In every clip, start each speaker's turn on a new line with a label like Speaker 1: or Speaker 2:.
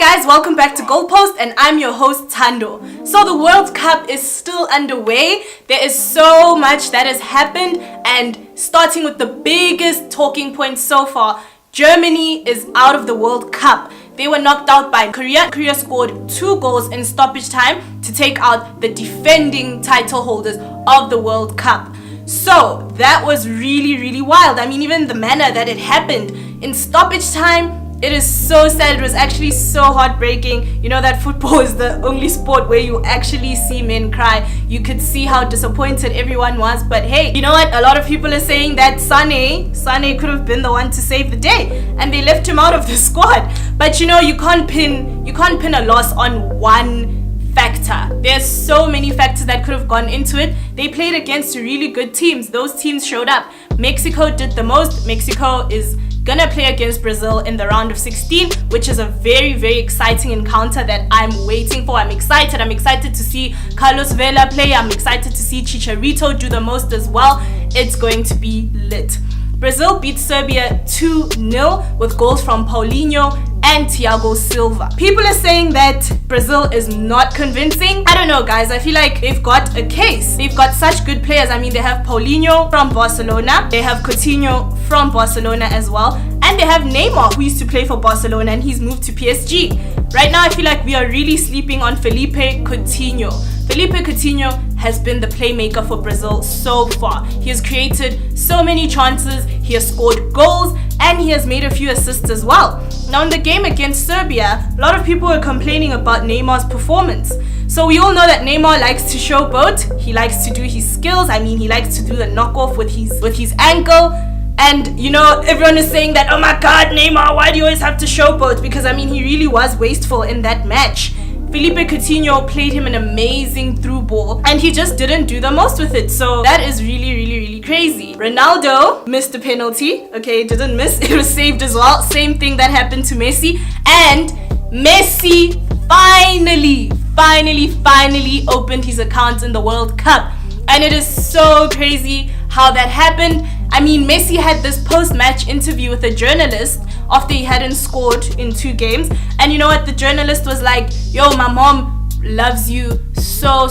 Speaker 1: guys, welcome back to Goalpost, and I'm your host Tando. So the World Cup is still underway. There is so much that has happened, and starting with the biggest talking point so far, Germany is out of the World Cup. They were knocked out by Korea. Korea scored 2 goals in stoppage time to take out the defending title holders of the World Cup. So that was really wild. I mean, even the manner that it happened in stoppage time, it is so sad. It was actually so heartbreaking. You know that football is the only sport where you actually see men cry. You could see how disappointed everyone was. But hey, you know what? A lot of people are saying that Sane could have been the one to save the day, and they left him out of the squad. But you know, you can't pin a loss on one factor. There's so many factors that could have gone into it. They played against really good teams. Those teams showed up. Mexico did the most. Mexico is gonna play against Brazil in the round of 16, which is a very exciting encounter that I'm waiting for. I'm excited to see Carlos Vela play. I'm excited to see Chicharito do the most as well. It's going to be lit. Brazil beat Serbia 2-0 with goals from Paulinho and Thiago Silva. People are saying that Brazil is not convincing. I don't know, guys. I feel like they've got a case. They've got such good players. I mean, they have Paulinho from Barcelona. They have Coutinho from Barcelona as well. And they have Neymar, who used to play for Barcelona, and he's moved to PSG. Right now, I feel like we are really sleeping on Felipe Coutinho. Felipe Coutinho has been the playmaker for Brazil so far. He has created so many chances, he has scored goals, and he has made a few assists as well. Now in the game against Serbia, a lot of people were complaining about Neymar's performance. So we all know that Neymar likes to showboat. He likes to do his skills. I mean, he likes to do the knockoff with his ankle. And you know, everyone is saying that, oh my god, Neymar, why do you always have to showboat? Because I mean, he really was wasteful in that match. Felipe Coutinho played him an amazing through ball, and he just didn't do the most with it. So that is really crazy. Ronaldo missed a penalty. Okay, didn't miss. It was saved as well. Same thing that happened to Messi. And Messi finally opened his account in the World Cup. And it is so crazy how that happened. I mean, Messi had this post-match interview with a journalist after he hadn't scored in 2 games. And you know what? The journalist was like, yo, my mom loves you so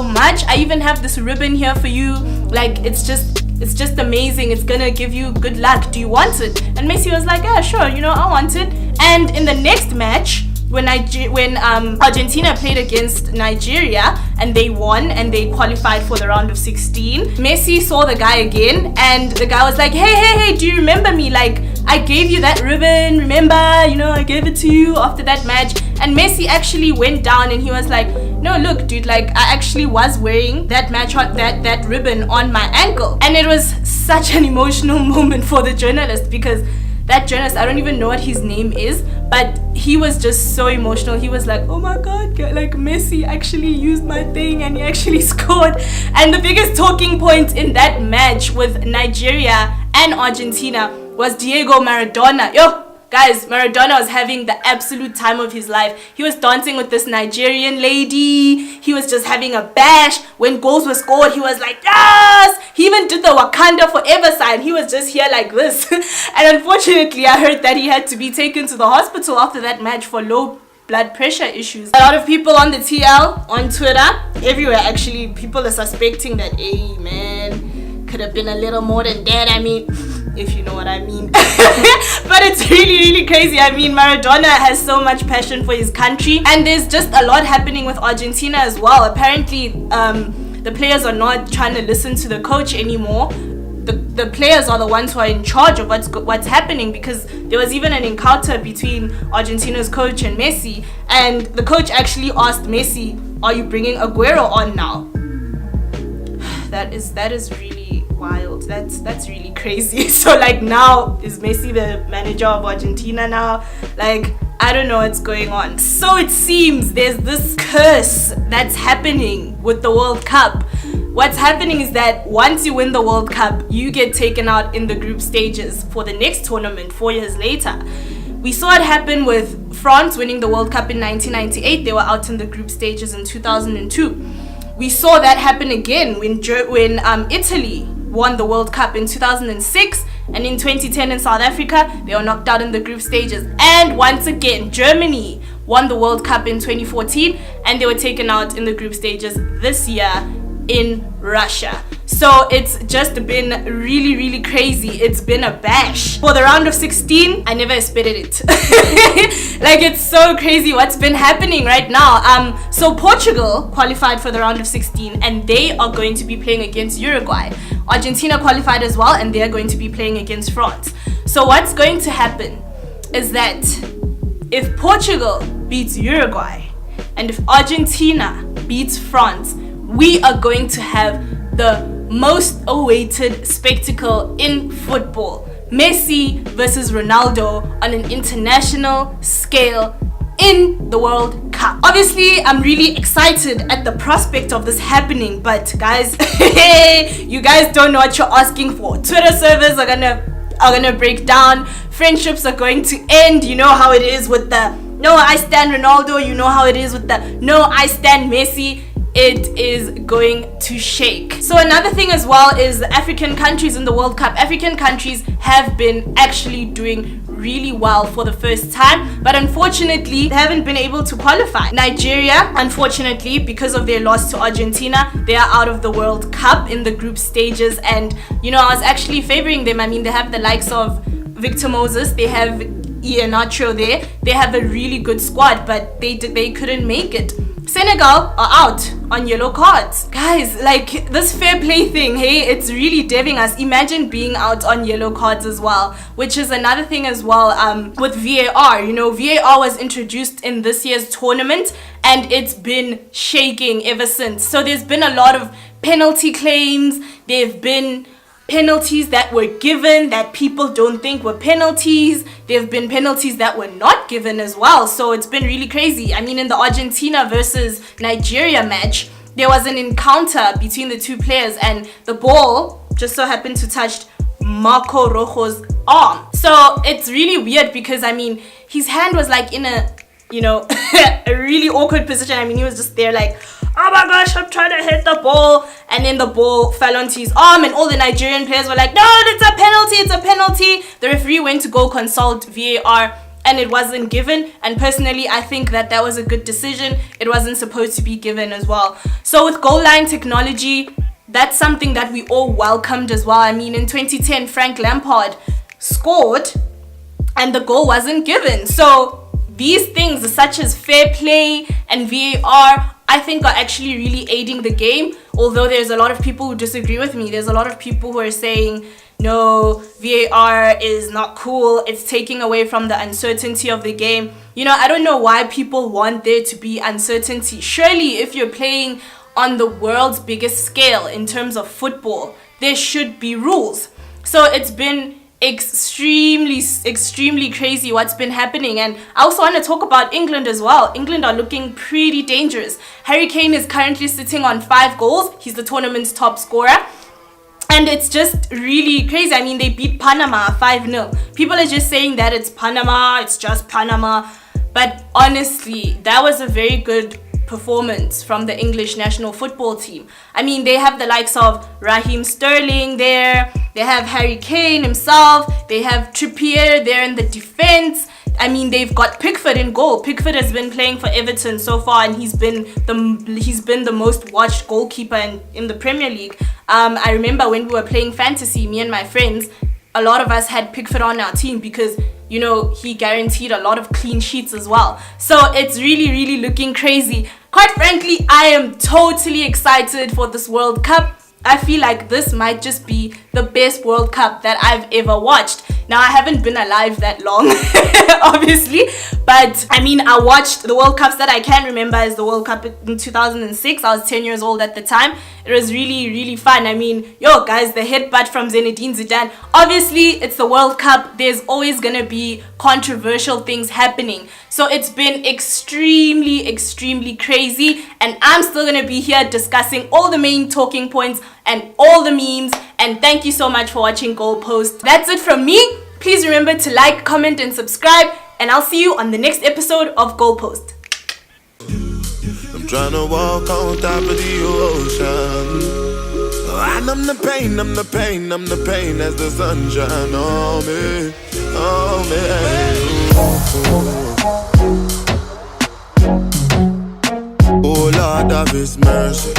Speaker 1: much. I even have this ribbon here for you. Like, it's just amazing. It's gonna give you good luck. Do you want it? And Messi was like, yeah, sure, you know, I want it. And in the next match, when Argentina played against Nigeria and they won and they qualified for the round of 16, Messi saw the guy again, and the guy was like, hey, do you remember me? Like, I gave you that ribbon, remember? You know, I gave it to you after that match. And Messi actually went down and he was like, no, look, dude, like, I actually was wearing that that ribbon on my ankle. And it was such an emotional moment for the journalist, because that journalist, I don't even know what his name is, but he was just so emotional. He was like, oh my god, like, Messi actually used my thing and he actually scored. And the biggest talking point in that match with Nigeria and Argentina was Diego Maradona. Yo, guys, Maradona was having the absolute time of his life. He was dancing with this Nigerian lady. He was just having a bash. When goals were scored, he was like, yes! He even did the Wakanda Forever sign. He was just here like this. And unfortunately, I heard that he had to be taken to the hospital after that match for low blood pressure issues. A lot of people on the TL, on Twitter, everywhere actually, people are suspecting that, hey man, could have been a little more than that. I mean, if you know what I mean. But it's really crazy. I mean, Maradona has so much passion for his country, and there's just a lot happening with Argentina as well. Apparently, the players are not trying to listen to the coach anymore. The players are the ones who are in charge of what's happening, because there was even an encounter between Argentina's coach and Messi, and the coach actually asked Messi, are you bringing Aguero on now? That is really wild. That's really crazy. So like, now is Messi the manager of Argentina now? Like, I don't know what's going on. So it seems there's this curse that's happening with the World Cup. What's happening is that once you win the World Cup, you get taken out in the group stages for the next tournament 4 years later. We saw it happen with France winning the World Cup in 1998. They were out in the group stages in 2002. We saw that happen again when Italy won the World Cup in 2006. And in 2010 in South Africa, they were knocked out in the group stages. And once again, Germany won the World Cup in 2014, and they were taken out in the group stages this year in Russia. So it's just been really, really crazy. It's been a bash. For the round of 16, I never expected it. Like, it's so crazy what's been happening right now. So Portugal qualified for the round of 16, and they are going to be playing against Uruguay. Argentina qualified as well, and they are going to be playing against France. So what's going to happen is that if Portugal beats Uruguay and if Argentina beats France, we are going to have the most awaited spectacle in football. Messi versus Ronaldo on an international scale in the World Cup. Obviously, I'm really excited at the prospect of this happening, but guys, you guys don't know what you're asking for. Twitter servers are gonna break down, friendships are going to end. You know how it is with the no, I stand Ronaldo, you know how it is with the no, I stand Messi. It is going to shake. So another thing as well is the African countries in the World Cup. African countries have been actually doing really well for the first time, but unfortunately they haven't been able to qualify. Nigeria, unfortunately, because of their loss to Argentina, they are out of the World Cup in the group stages. And you know, I was actually favoring them. I mean, they have the likes of Victor Moses, they have Ian Nacho there, they have a really good squad, but they couldn't make it. Senegal are out on yellow cards. Guys, like, this fair play thing, hey, it's really deving us. Imagine being out on yellow cards as well, which is another thing as well with VAR. You know, VAR was introduced in this year's tournament and it's been shaking ever since. So there's been a lot of penalty claims. There have been penalties that were given that people don't think were penalties. There have been penalties that were not given as well. So it's been really crazy. I mean, in the Argentina versus Nigeria match, there was an encounter between the two players and the ball just so happened to touch Marco Rojo's arm. So it's really weird because, I mean, his hand was like in a, you know, a really awkward position. I mean, he was just there like, oh my gosh, I'm trying to hit the ball, and then the ball fell onto his arm, and all the Nigerian players were like, no, it's a penalty, it's a penalty. The referee went to go consult VAR, and it wasn't given. And personally, I think that was a good decision. It wasn't supposed to be given as well. So with goal line technology, that's something that we all welcomed as well. I mean, in 2010, Frank Lampard scored, and the goal wasn't given. So these things such as fair play and VAR, I think, are actually really aiding the game. Although there's a lot of people who disagree with me. There's a lot of people who are saying, no, VAR is not cool. It's taking away from the uncertainty of the game. You know, I don't know why people want there to be uncertainty. Surely, if you're playing on the world's biggest scale in terms of football, there should be rules. So it's been extremely crazy what's been happening. And I also want to talk about England as well. England are looking pretty dangerous. Harry Kane is currently sitting on 5 goals. He's the tournament's top scorer. And it's just really crazy. I mean, they beat Panama 5-0. People are just saying that it's Panama, it's just Panama. But honestly, that was a very good performance from the English national football team. I mean, they have the likes of Raheem Sterling there. They have Harry Kane himself. They have Trippier there in the defense. I mean, they've got Pickford in goal. Pickford has been playing for Everton so far, and he's been the most watched goalkeeper in the Premier League. I remember when we were playing fantasy, me and my friends, a lot of us had Pickford on our team because, you know, he guaranteed a lot of clean sheets as well. So it's really looking crazy. Quite frankly, I am totally excited for this World Cup. I feel like this might just be the best World Cup that I've ever watched. Now, I haven't been alive that long, obviously, but I mean, I watched the World Cups that I can remember as the World Cup in 2006. I was 10 years old at the time. It was really fun. I mean, yo, guys, the headbutt from Zinedine Zidane. Obviously, it's the World Cup. There's always gonna be controversial things happening. So it's been extremely crazy, and I'm still gonna be here discussing all the main talking points and all the memes. And thank you so much for watching Goalpost. That's it from me. Please remember to like, comment, and subscribe, and I'll see you on the next episode of Goalpost.
Speaker 2: I'm trying to walk on top of the ocean. And I'm the pain, I'm the pain, I'm the pain as the sunshine on me, on me. Oh Lord of His mercy,